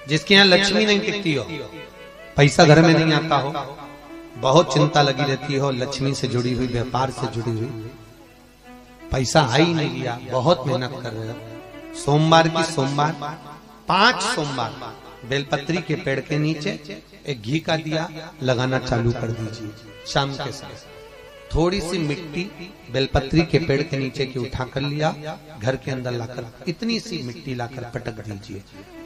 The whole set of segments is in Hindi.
जिसके यहाँ लक्ष्मी नहीं टिकती हो, पैसा घर में नहीं आता हो, बहुत चिंता लगी रहती हो, लक्ष्मी से जुड़ी हुई, व्यापार से जुड़ी हुई, पैसा आ ही नहीं गया, बहुत मेहनत कर रहे हो, सोमवार की सोमवार 5 सोमवार बेलपत्री के पेड़ के नीचे एक घी का दिया लगाना चालू कर दीजिए। शाम के समय थोड़ी सी मिट्टी बेलपत्री के पेड़ के नीचे की उठा कर लिया, घर के अंदर लाकर इतनी सी मिट्टी लाकर पटक दीजिए।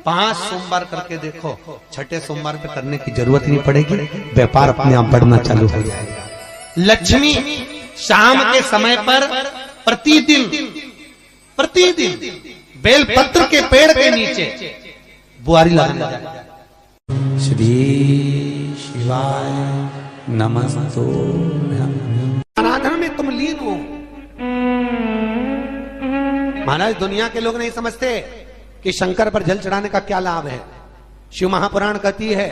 5 सोमवार करके देखो, छठे सोमवार पे करने की जरूरत नहीं पड़ेगी, व्यापार अपने आप बढ़ना चालू हो जाएगा। लक्ष्मी शाम के समय पर प्रतिदिन बेलपत्र के पेड़ के नीचे बुआरी लगाने जाए। श्री शिवाय नमस्तुभ्यं। आराधना में तुम लीन हो। महाराज दुनिया के लोग नहीं समझते कि शंकर पर जल चढ़ाने का क्या लाभ है। शिव महापुराण कहती है,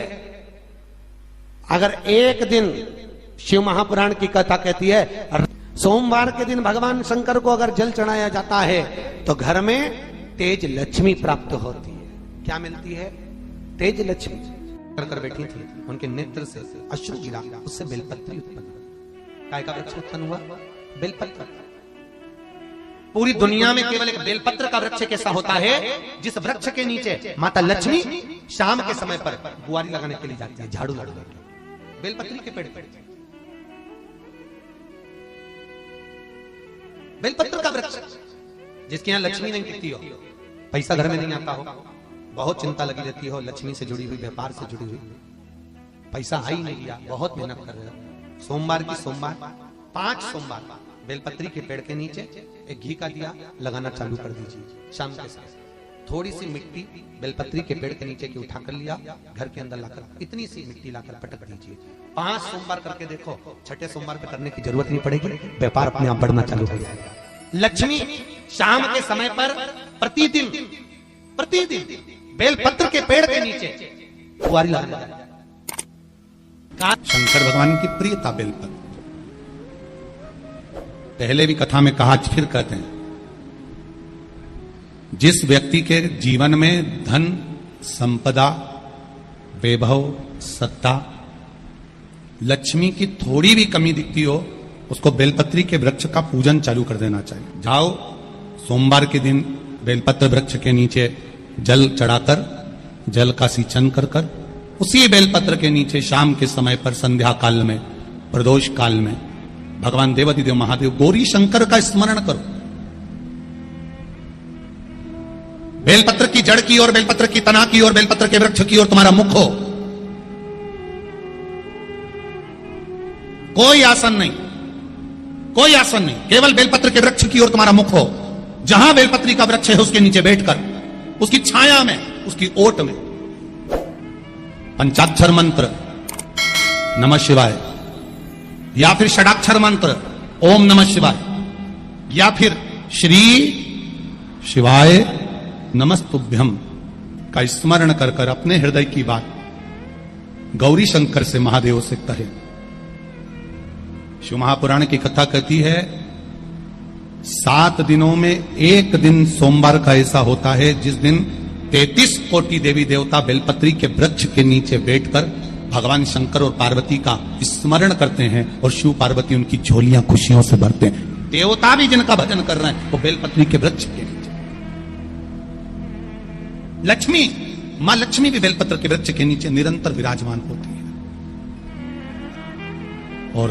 अगर एक दिन शिव महापुराण की कथा कहती है सोमवार के दिन भगवान शंकर को अगर जल चढ़ाया जाता है तो घर में तेज लक्ष्मी प्राप्त होती है। क्या मिलती है? तेज लक्ष्मी। कर बैठी थी, उनके नेत्र से अश्रु गिरा, उससे बेलपत्री उत्पन्न हुआ। काय का वृक्ष उत्पन्न हुआ? बेलपत्र। पूरी दुनिया में केवल एक बेलपत्र का वृक्ष कैसा होता है जिस वृक्ष के नीचे माता लक्ष्मी शाम के समय पर बुआरी लगाने के लिए जाती है, झाड़ू लगाने के लिए। बेलपत्री के पेड़ पर बेलपत्र का वृक्ष, जिसके यहाँ लक्ष्मी नहीं टिकती हो, पैसा घर में नहीं आता हो, बहुत चिंता लगी रहती हो, लक्ष्मी से जुड़ी हुई, व्यापार से जुड़ी हुई, पैसा आ ही नहीं गया, बहुत मेहनत कर रहे हो। सोमवार की सोमवार 5 सोमवार बेलपत्री के पेड़ के नीचे एक घी का दिया लगाना चालू कर दीजिए। शाम के समय थोड़ी सी मिट्टी बेलपत्री के पेड़ के नीचे की उठा कर लिया, घर के अंदर लाकर इतनी सी मिट्टी लाकर पटक दीजिए। 5 सोमवार करके देखो, छठे सोमवार पे करने की जरूरत नहीं पड़ेगी, व्यापार अपने आप बढ़ना चालू हो जाएगा। लक्ष्मी शाम के समय पर प्रतिदिन बेलपत्र के पेड़ के नीचे बुआरी लगाना। शंकर भगवान की प्रियता बेलपत्र। पहले भी कथा में कहा, फिर कहते हैं, जिस व्यक्ति के जीवन में धन, संपदा, वैभव, सत्ता, लक्ष्मी की थोड़ी भी कमी दिखती हो, उसको बेलपत्री के वृक्ष का पूजन चालू कर देना चाहिए। जाओ सोमवार के दिन बेलपत्र वृक्ष के नीचे जल चढ़ाकर, जल का सिंचन कर कर, उसी बेलपत्र के नीचे शाम के समय पर संध्या काल में, प्रदोष काल में भगवान देवाधिदेव महादेव गौरी शंकर का स्मरण करो। बेलपत्र की जड़ की ओर, बेलपत्र की तना की ओर, बेलपत्र के वृक्ष की ओर तुम्हारा मुख हो। कोई आसन नहीं, कोई आसन नहीं, केवल बेलपत्र के वृक्ष की ओर तुम्हारा मुख हो। जहां बेलपत्री का वृक्ष है उसके नीचे बैठकर, उसकी छाया में, उसकी ओट में पंचाक्षर मंत्र नमः शिवाय, या फिर षडाक्षर मंत्र ओम नमः शिवाय, या फिर श्री शिवाय नमस्तुभ्यम का स्मरण कर कर अपने हृदय की बात गौरी शंकर से, महादेव से कहे। शिव महापुराण की कथा कहती है, 7 दिनों में एक दिन सोमवार का ऐसा होता है जिस दिन 33 कोटि देवी देवता बेलपत्री के वृक्ष के नीचे बैठकर भगवान शंकर और पार्वती का स्मरण करते हैं और शिव पार्वती उनकी झोलियां खुशियों से भरते हैं। देवता भी जिनका भजन कर रहे हैं वो बेलपत्री के वृक्ष के नीचे। लक्ष्मी, मां लक्ष्मी भी बेलपत्र के वृक्ष के नीचे निरंतर विराजमान होती है। और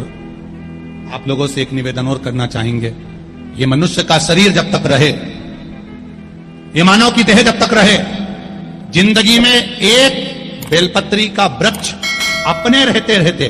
आप लोगों से एक निवेदन और करना चाहेंगे, ये मनुष्य का शरीर जब तक रहे, ये मानव की देह जब तक रहे, जिंदगी में एक बेलपत्री का वृक्ष अपने रहते रहते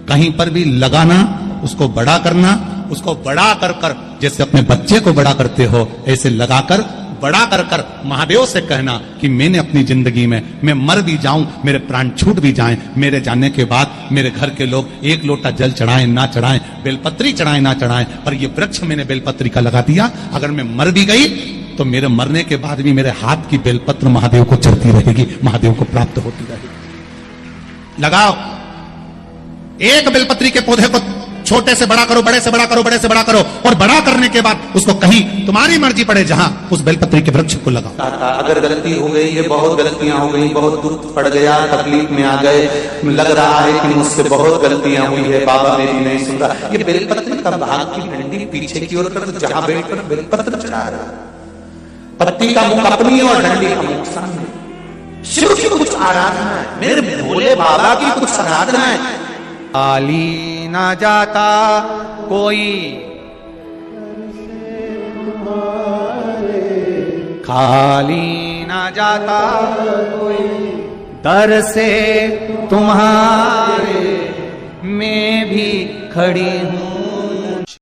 कहीं पर भी लगाना, उसको बड़ा करना, उसको बड़ा कर कर जैसे अपने बच्चे को बड़ा करते हो ऐसे लगाकर बड़ा कर कर महादेव से कहना कि मैंने अपनी जिंदगी में, मैं मर भी जाऊं, मेरे प्राण छूट भी जाएं, मेरे जाने के बाद मेरे घर के लोग एक लोटा जल चढ़ाएं ना चढ़ाएं, बेलपत्री चढ़ाएं ना चढ़ाएं, पर ये वृक्ष मैंने बेलपत्री का लगा दिया, अगर मैं मर भी गई तो मेरे मरने के बाद भी मेरे हाथ की बेलपत्र महादेव को चढ़ती रहेगी, महादेव को प्राप्त होती रहेगी। लगाओ, एक बेलपत्री के पौधे को छोटे से बड़ा करो, बड़े से बड़ा करो, बड़े से बड़ा करो, और बड़ा करने के बाद उसको कहीं तुम्हारी मर्जी पड़े जहां, उस बेलपत्री के वृक्ष को लगाओ। अगर गलती हो गई, ये बहुत गलतियां हो गई, बहुत दुख पड़ गया, तकलीफ में आ गए, लग रहा है कि मुझसे बहुत गलतियां हुई है, बाबा मेरी नहीं सुन रहा, ये बेलपत्री का भाग की डंडी पीछे की ओर कर, जहां बैठकर बेलपत्र चढ़ा रहा, पत्ती का मुख अपनी और डंडी का मुख सामने। शिव की कुछ आराधना है, मेरे भोले बाबा की कुछ आराधना है। खाली ना जाता कोई, खाली ना जाता कोई, दर से तुम्हारे मैं भी खड़ी हूं